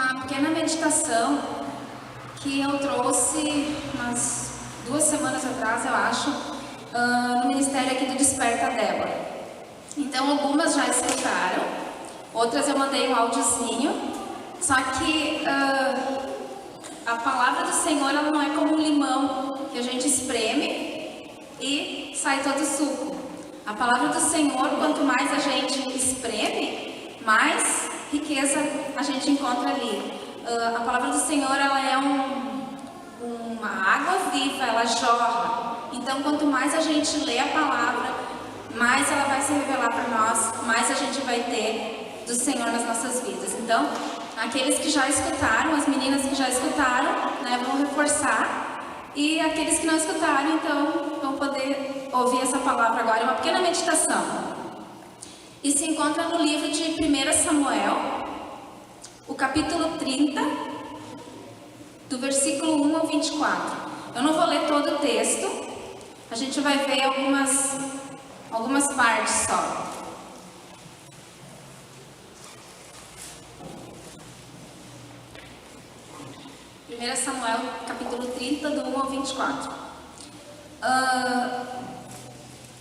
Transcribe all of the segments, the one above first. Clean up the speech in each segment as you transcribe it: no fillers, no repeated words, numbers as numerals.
uma pequena meditação que eu trouxe umas 2 semanas atrás, eu acho, no ministério aqui do Desperta Débora. Então, algumas já escutaram, outras eu mandei um áudiozinho, só que a palavra do Senhor, ela não é como um limão que a gente espreme e sai todo o suco. A palavra do Senhor, quanto mais a gente espreme, mais riqueza a gente encontra ali. A palavra do Senhor, ela é uma água viva, ela jorra. Então, quanto mais a gente lê a palavra, mais ela vai se revelar para nós, mais a gente vai ter do Senhor nas nossas vidas. Então, aqueles que já escutaram, as meninas que já escutaram, né, vão reforçar. E aqueles que não escutaram, então, vão poder ouvir essa palavra agora. É uma pequena meditação. E se encontra no livro de 1 Samuel, o capítulo 30, do versículo 1 ao 24. Eu não vou ler todo o texto, a gente vai ver algumas partes só. Samuel, capítulo 30, do 1 ao 24.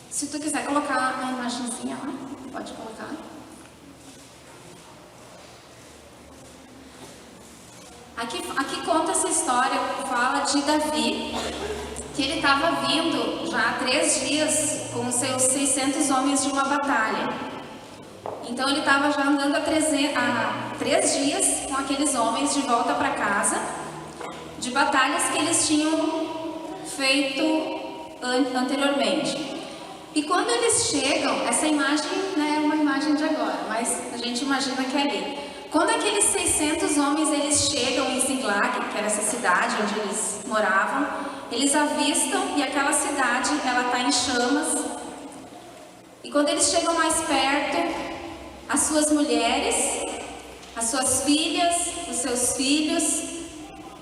Se tu quiser colocar a imagenzinha lá, pode colocar. Aqui conta essa história, fala de Davi, que ele estava vindo já há 3 dias com os seus 600 homens de uma batalha. Então ele estava já andando há 3 dias com aqueles homens de volta para casa, de batalhas que eles tinham feito anteriormente. E quando eles chegam, essa imagem não é uma imagem de agora, mas a gente imagina que é ali. Quando aqueles 600 homens eles chegam em Ziklag, que era essa cidade onde eles moravam, eles avistam e aquela cidade ela está em chamas. E quando eles chegam mais perto, as suas mulheres, as suas filhas, os seus filhos,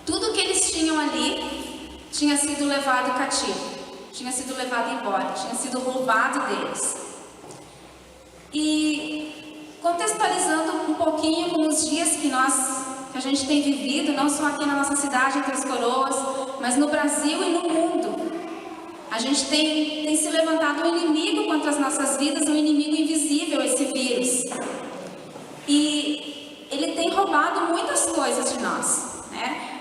tudo que eles tinham ali tinha sido levado cativo, tinha sido levado embora, tinha sido roubado deles. E contextualizando um pouquinho com os dias que a gente tem vivido, não só aqui na nossa cidade, em Três Coroas, mas no Brasil e no mundo, a gente tem se levantado um inimigo contra as nossas vidas, um inimigo invisível, esse vírus. E ele tem roubado muitas coisas de nós.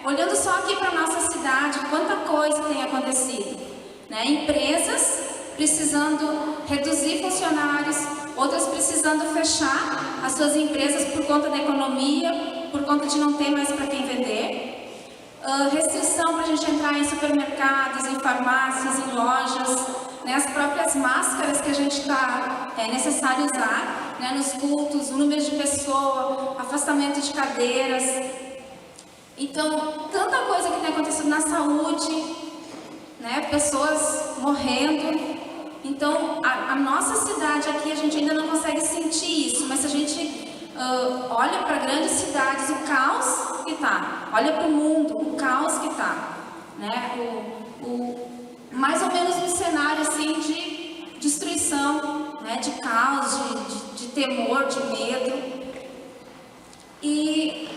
Olhando só aqui para a nossa cidade, quanta coisa tem acontecido, né? Empresas precisando reduzir funcionários, outras precisando fechar as suas empresas por conta da economia, por conta de não ter mais para quem vender, restrição para a gente entrar em supermercados, em farmácias, em lojas, né? As próprias máscaras que a gente é necessário usar, né? Nos cultos, o número de pessoas, afastamento de cadeiras. Então, tanta coisa que tem acontecido na saúde, né? Pessoas morrendo. Então, a nossa cidade aqui, a gente ainda não consegue sentir isso, mas se a gente olha para grandes cidades, o caos que está, olha para o mundo, o caos que está, né? Mais ou menos um cenário assim de destruição, né? De caos, de temor, de medo. E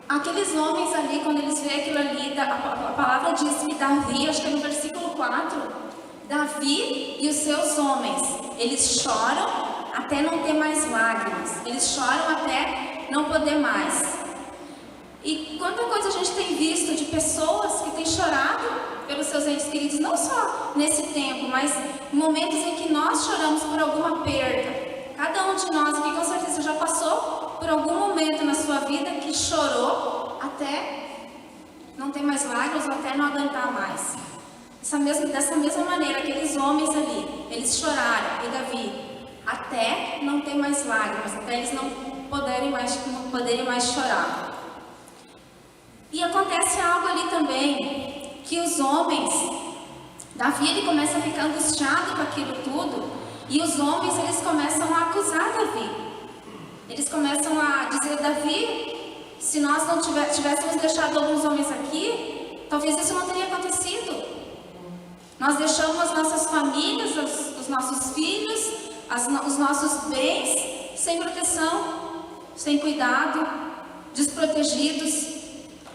aqueles homens ali, quando eles veem aquilo ali, a palavra diz que Davi, acho que é no versículo 4, Davi e os seus homens, eles choram até não ter mais lágrimas, eles choram até não poder mais. E quanta coisa a gente tem visto de pessoas que têm chorado pelos seus entes queridos, não só nesse tempo, mas em momentos em que nós choramos por alguma perda. Cada um de nós aqui com certeza já passou por algum momento na sua vida que chorou até não ter mais lágrimas ou até não aguentar mais. Dessa mesma maneira, aqueles homens ali, eles choraram, e Davi, até não ter mais lágrimas, até eles não poderem mais chorar. E acontece algo ali também, que os homens, Davi ele começa a ficar angustiado com aquilo tudo, e os homens eles começam a acusar Davi. Eles começam a dizer, Davi, se nós não tivéssemos deixado alguns homens aqui, talvez isso não teria acontecido. Nós deixamos as nossas famílias, os nossos filhos, os nossos bens sem proteção, sem cuidado. desprotegidos,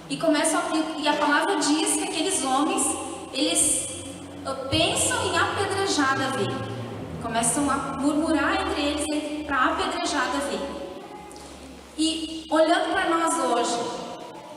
e a palavra diz que aqueles homens, eles pensam em apedrejar Davi, começam a murmurar entre eles para apedrejar Davi. E olhando para nós hoje,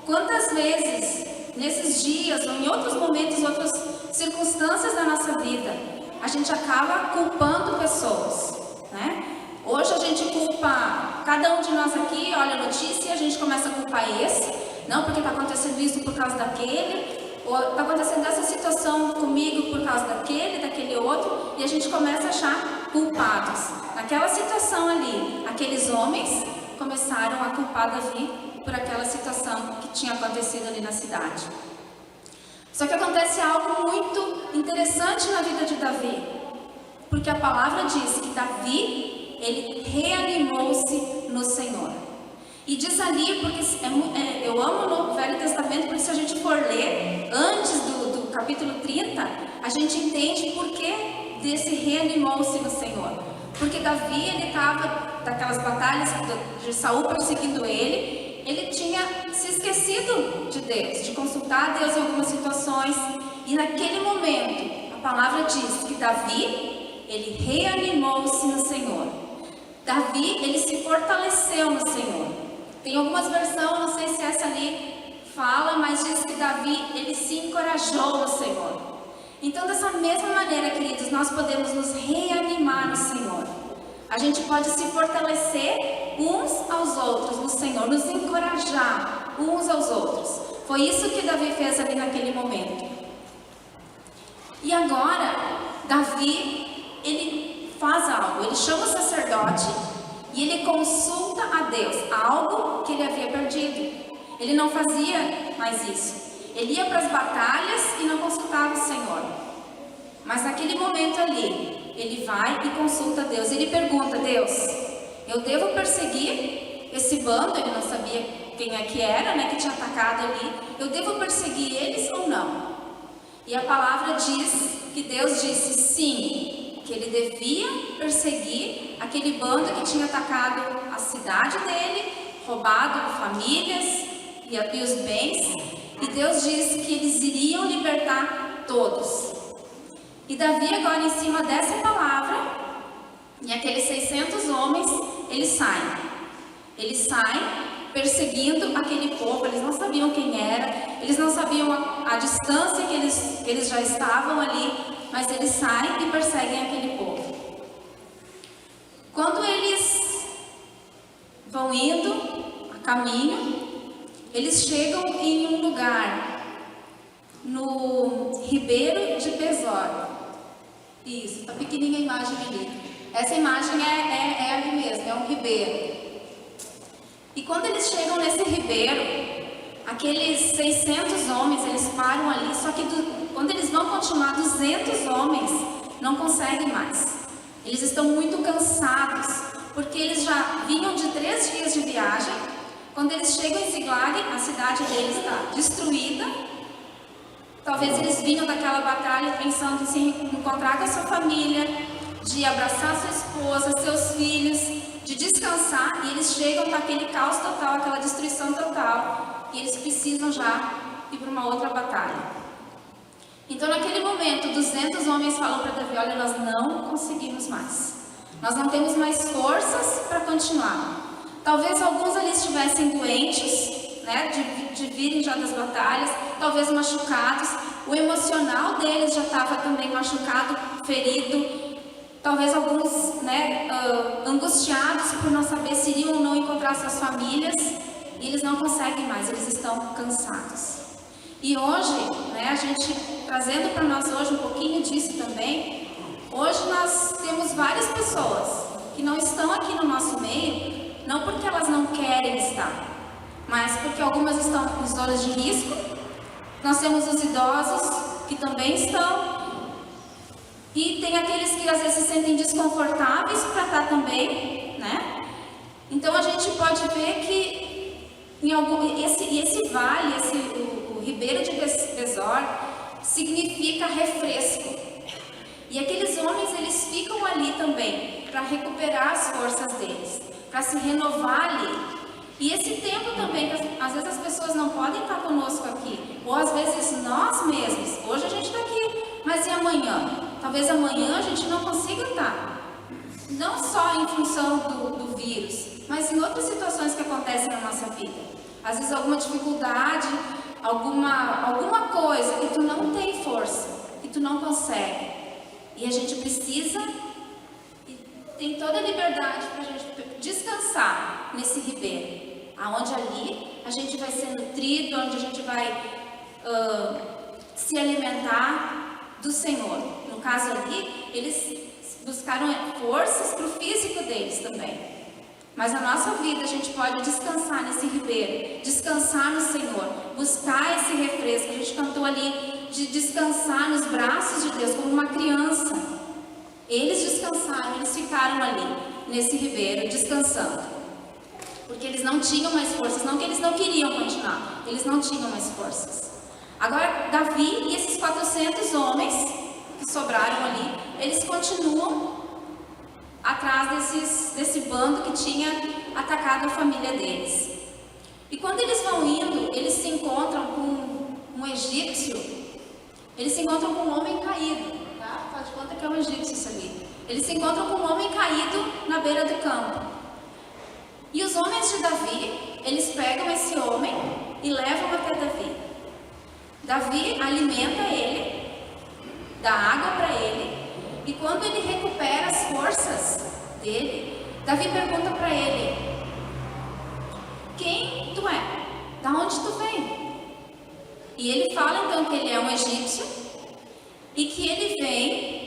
quantas vezes nesses dias ou em outros momentos, outras circunstâncias da nossa vida, a gente acaba culpando pessoas, né? Hoje a gente culpa, cada um de nós aqui olha a notícia e a gente começa a culpar esse, não, porque está acontecendo isso por causa daquele, ou está acontecendo essa situação comigo por causa daquele outro, e a gente começa a achar culpados. Naquela situação ali, aqueles homens começaram a culpar Davi por aquela situação que tinha acontecido ali na cidade. Só que acontece algo muito interessante na vida de Davi, porque a palavra diz que Davi, ele reanimou-se no Senhor. E diz ali, porque eu amo no Velho Testamento, porque se a gente for ler antes do capítulo 30, a gente entende por que desse reanimou-se no Senhor. Porque Davi, ele estava, daquelas batalhas de Saul perseguindo ele tinha se esquecido de Deus, de consultar a Deus em algumas situações. E naquele momento, a palavra diz que Davi, ele reanimou-se no Senhor. Davi, ele se fortaleceu no Senhor. Tem algumas versões, não sei se essa ali fala, mas diz que Davi, ele se encorajou no Senhor. Então, dessa mesma maneira, queridos, nós podemos nos reanimar no Senhor. A gente pode se fortalecer uns aos outros no Senhor, nos encorajar uns aos outros. Foi isso que Davi fez ali naquele momento. E agora, Davi, ele faz algo, ele chama o sacerdote e ele consulta a Deus, algo que ele havia perdido. Ele não fazia mais isso. Ele ia para as batalhas e não consultava o Senhor. Mas naquele momento ali, ele vai e consulta a Deus. Ele pergunta: Deus, eu devo perseguir esse bando? Ele não sabia quem é que era, né, que tinha atacado ali. Eu devo perseguir eles ou não? E a palavra diz que Deus disse sim, que ele devia perseguir aquele bando que tinha atacado a cidade dele, roubado famílias e os bens. E Deus disse que eles iriam libertar todos. E Davi agora, em cima dessa palavra, e aqueles 600 homens, eles saem perseguindo aquele povo. Eles não sabiam quem era, eles não sabiam a distância que eles já estavam ali, mas eles saem e perseguem aquele povo. Quando eles vão indo a caminho, eles chegam em um lugar, no Ribeiro de Besor. Isso, está pequenininha a imagem ali. Essa imagem é ali mesmo, é um ribeiro. E quando eles chegam nesse ribeiro, aqueles 600 homens, eles param ali, só que quando eles vão continuar, 200 homens não conseguem mais. Eles estão muito cansados, porque eles já vinham de 3 dias de viagem. Quando eles chegam em Ziklag, a cidade deles está destruída. Talvez eles vinham daquela batalha pensando em se encontrar com a sua família, de abraçar sua esposa, seus filhos, de descansar, e eles chegam com aquele caos total, aquela destruição total, e eles precisam já ir para uma outra batalha. Então, naquele momento, 200 homens falam para Davi: olha, nós não conseguimos mais, nós não temos mais forças para continuar. Talvez alguns ali estivessem doentes, né, de virem já das batalhas, talvez machucados, o emocional deles já estava também machucado, ferido, talvez alguns, né, angustiados por não saber se iriam ou não encontrar suas famílias, e eles não conseguem mais, eles estão cansados. E hoje, né, a gente trazendo para nós hoje um pouquinho disso também, hoje nós temos várias pessoas que não estão aqui no nosso meio, não porque elas não querem estar, mas porque algumas estão em zonas de risco. Nós temos os idosos que também estão, e tem aqueles que às vezes se sentem desconfortáveis para estar também, né? Então a gente pode ver que esse vale, o Ribeiro de Besor, significa refresco. E aqueles homens, eles ficam ali também para recuperar as forças deles, para se renovar ali. E esse tempo também, que às vezes as pessoas não podem estar conosco aqui, ou às vezes nós mesmos, hoje a gente está aqui, mas e amanhã? Talvez amanhã a gente não consiga estar, não só em função do vírus, mas em outras situações que acontecem na nossa vida. Às vezes alguma dificuldade, alguma coisa que tu não tem força, que tu não consegue, e a gente precisa, e tem toda a liberdade para a gente descansar nesse ribeiro, aonde ali a gente vai ser nutrido, onde a gente vai se alimentar do Senhor. No caso ali, eles buscaram forças para o físico deles também. Mas na nossa vida a gente pode descansar nesse ribeiro, descansar no Senhor, buscar esse refresco. A gente cantou ali de descansar nos braços de Deus como uma criança. Eles descansaram, eles ficaram ali nesse ribeiro descansando, porque eles não tinham mais forças, não que eles não queriam continuar, eles não tinham mais forças. Agora Davi e esses 400 homens que sobraram ali, eles continuam atrás desse bando que tinha atacado a família deles. E quando eles vão indo, eles se encontram com um egípcio, eles se encontram com um homem caído, tá? Faz de conta que é um egípcio isso ali. Eles se encontram com um homem caído na beira do campo. E os homens de Davi, eles pegam esse homem e levam até Davi. Davi alimenta ele, dá água para ele, e quando ele recupera as forças dele, Davi pergunta para ele: quem tu é? Da onde tu vem? E ele fala então que ele é um egípcio e que ele vem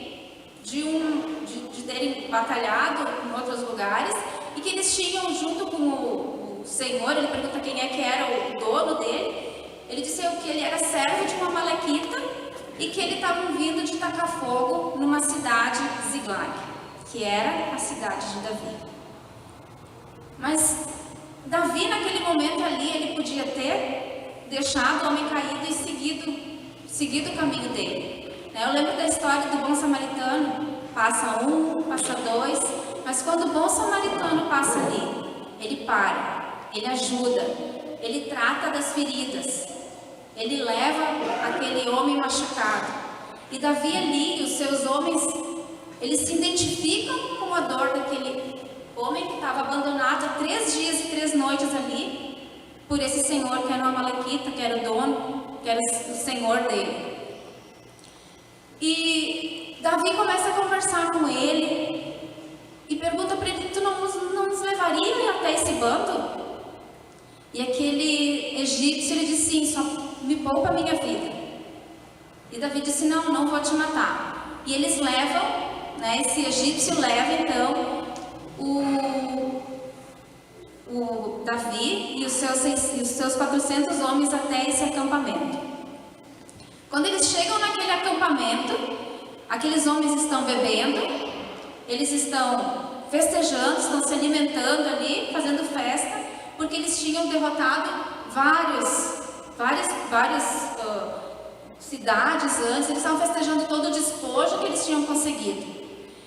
de terem batalhado em outros lugares, e que eles tinham junto com o Senhor. Ele pergunta quem é que era o dono dele. Ele disse que ele era servo de uma amalequita e que ele estava vindo de tacar fogo numa cidade, Ziglag, que era a cidade de Davi. Mas Davi, naquele momento ali, ele podia ter deixado o homem caído e seguido o caminho dele. Eu lembro da história do bom samaritano. Passa um, passa dois, mas quando o bom samaritano passa ali, ele para, ele ajuda, ele trata das feridas, ele leva aquele homem machucado. E Davi ali e os seus homens, eles se identificam com a dor daquele homem que estava abandonado há 3 dias e 3 noites ali, por esse senhor que era uma amalequita, que era o dono, que era o senhor dele. E Davi começa a conversar com ele e pergunta para ele: tu não nos levaria até esse bando? E aquele egípcio, ele disse: sim, só me poupa a minha vida. E Davi disse: não vou te matar. E eles levam, esse egípcio leva então o Davi e os seus 400 homens até esse acampamento. Quando eles chegam naquele acampamento, aqueles homens estão bebendo, eles estão festejando, estão se alimentando ali, fazendo festa, porque eles tinham derrotado várias cidades antes. Eles estavam festejando todo o despojo que eles tinham conseguido.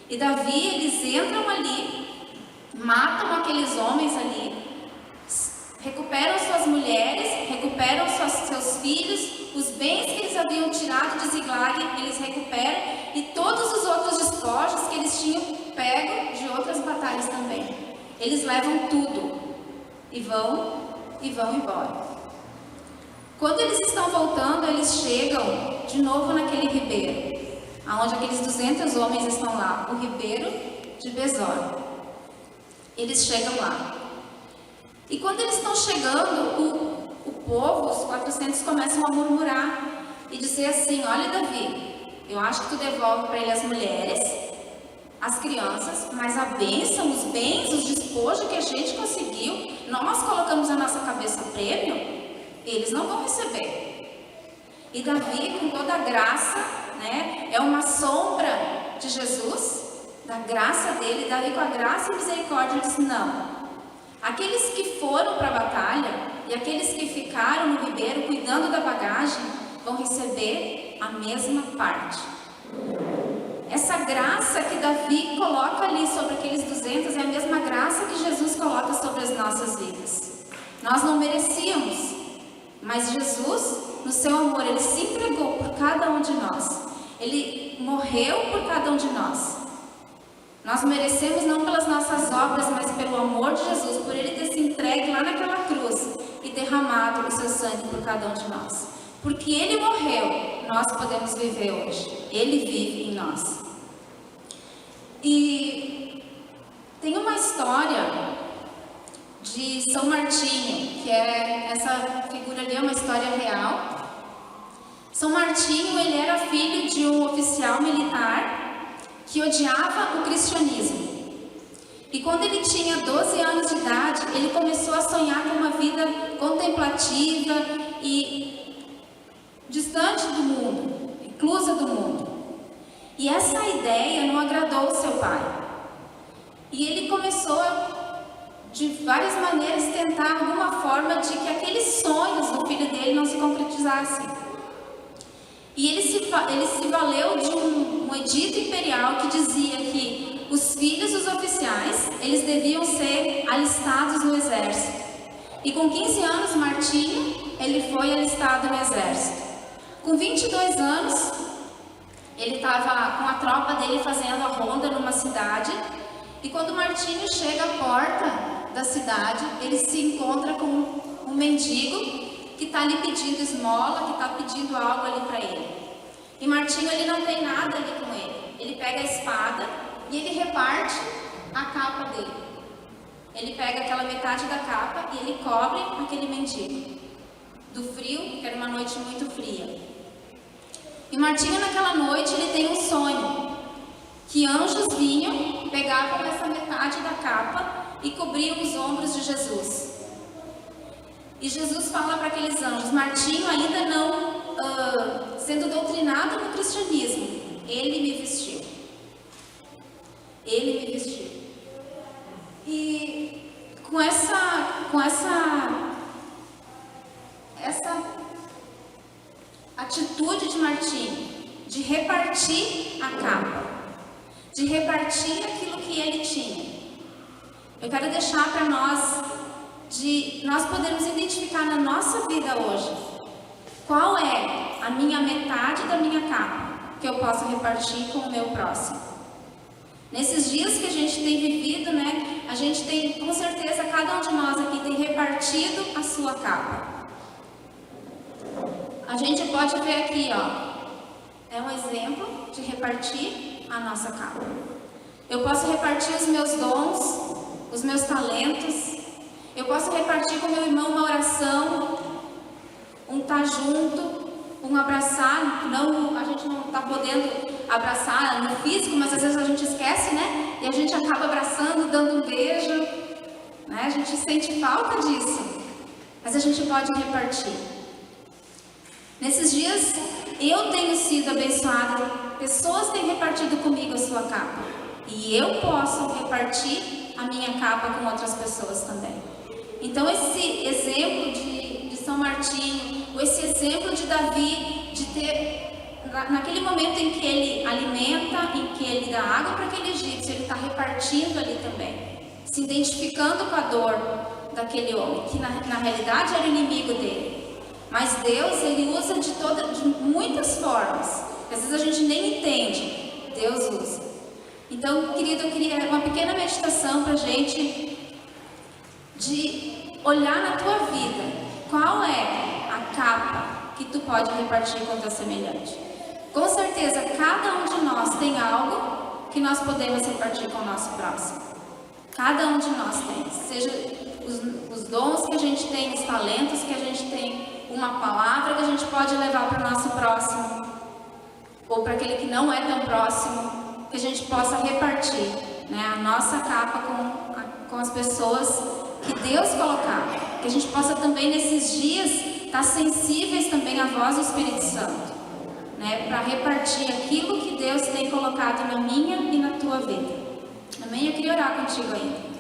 E Davi, eles entram ali, matam aqueles homens ali, recuperam suas mulheres, recuperam seus filhos, os bens que eles haviam tirado de Ziglag, eles recuperam, e todos os outros despojos que eles tinham pego de outras batalhas também. Eles levam tudo e vão embora. Quando eles estão voltando, eles chegam de novo naquele ribeiro, aonde aqueles 200 homens estão lá, o ribeiro de Besor. Eles chegam lá. E quando eles estão chegando, o povo, os 400, começam a murmurar e dizer assim: olha, Davi, eu acho que tu devolve para ele as mulheres, as crianças, mas a bênção, os bens, os despojos que a gente conseguiu, nós colocamos a nossa cabeça a prêmio, eles não vão receber. E Davi, com toda a graça, é uma sombra de Jesus, da graça dele. Davi, com a graça e misericórdia, disse: não. Aqueles que foram para a batalha e aqueles que ficaram no ribeiro cuidando da bagagem vão receber a mesma parte. Essa graça que Davi coloca ali sobre aqueles 200 é a mesma graça que Jesus coloca sobre as nossas vidas. Mas Jesus, no seu amor, Ele se entregou por cada um de nós. Ele morreu por cada um de nós. Nós merecemos não pelas nossas obras, mas pelo amor de Jesus, por Ele ter se entregue lá naquela cruz e derramado o seu sangue por cada um de nós. Porque Ele morreu, nós podemos viver hoje. Ele vive em nós. E tem uma história de São Martinho, que é essa figura ali, é uma história real. São Martinho, ele era filho de um oficial militar que odiava o cristianismo. E quando ele tinha 12 anos de idade, ele começou a sonhar com uma vida contemplativa e distante do mundo, reclusa do mundo. E essa ideia não agradou o seu pai. E ele começou de várias maneiras tentar alguma forma de que aqueles sonhos do filho dele não se concretizassem. E ele se valeu de um edito imperial que dizia que os filhos dos oficiais, eles deviam ser alistados no exército. E com 15 anos, Martinho, ele foi alistado no exército. Com 22 anos, ele estava com a tropa dele fazendo a ronda numa cidade. E quando Martinho chega à porta da cidade, ele se encontra com um mendigo que está ali pedindo esmola, que está pedindo algo ali para ele. E Martinho, ele não tem nada ali com ele. Ele pega a espada e ele reparte a capa dele. Ele pega aquela metade da capa e ele cobre aquele mendigo do frio, que era uma noite muito fria. E Martinho, naquela noite, ele tem um sonho, que anjos vinham, pegavam essa metade da capa e cobriam os ombros de Jesus. E Jesus fala para aqueles anjos, Martinho ainda não sendo doutrinado no cristianismo, ele me vestiu. Ele me vestiu. E com essa atitude de Martinho, de repartir a capa, de repartir aquilo que ele tinha, eu quero deixar para nós podermos identificar na nossa vida hoje, qual é a minha metade da minha capa que eu posso repartir com o meu próximo. Nesses dias que a gente tem vivido, né, a gente tem, com certeza, cada um de nós aqui tem repartido a sua capa. A gente pode ver aqui, ó, é um exemplo de repartir a nossa capa. Eu posso repartir os meus dons, os meus talentos. Eu posso repartir com meu irmão uma oração, um estar junto, um abraçar. Não, a gente não está podendo abraçar no físico, mas às vezes a gente esquece, né? E a gente acaba abraçando, dando um beijo, né? A gente sente falta disso, mas a gente pode repartir. Nesses dias eu tenho sido abençoada, pessoas têm repartido comigo a sua capa, e eu posso repartir a minha capa com outras pessoas também. Então esse exemplo de São Martinho, esse exemplo de Davi, de ter, naquele momento em que ele alimenta, em que ele dá água para aquele egípcio, ele está repartindo ali também, se identificando com a dor daquele homem, que na realidade era inimigo dele. Mas Deus, Ele usa de muitas formas, que às vezes a gente nem entende, Deus usa. Então, querido, eu queria uma pequena meditação para a gente, de olhar na tua vida, qual é a capa que tu pode repartir com o teu semelhante. Com certeza, cada um de nós tem algo que nós podemos repartir com o nosso próximo. Cada um de nós tem, seja os dons que a gente tem, os talentos que a gente tem, uma palavra que a gente pode levar para o nosso próximo, ou para aquele que não é tão próximo, que a gente possa repartir, né, a nossa capa com as pessoas que Deus colocar, que a gente possa também nesses dias estar sensíveis também à voz do Espírito Santo, né, para repartir aquilo que Deus tem colocado na minha e na tua vida. Amém? Eu queria orar contigo ainda.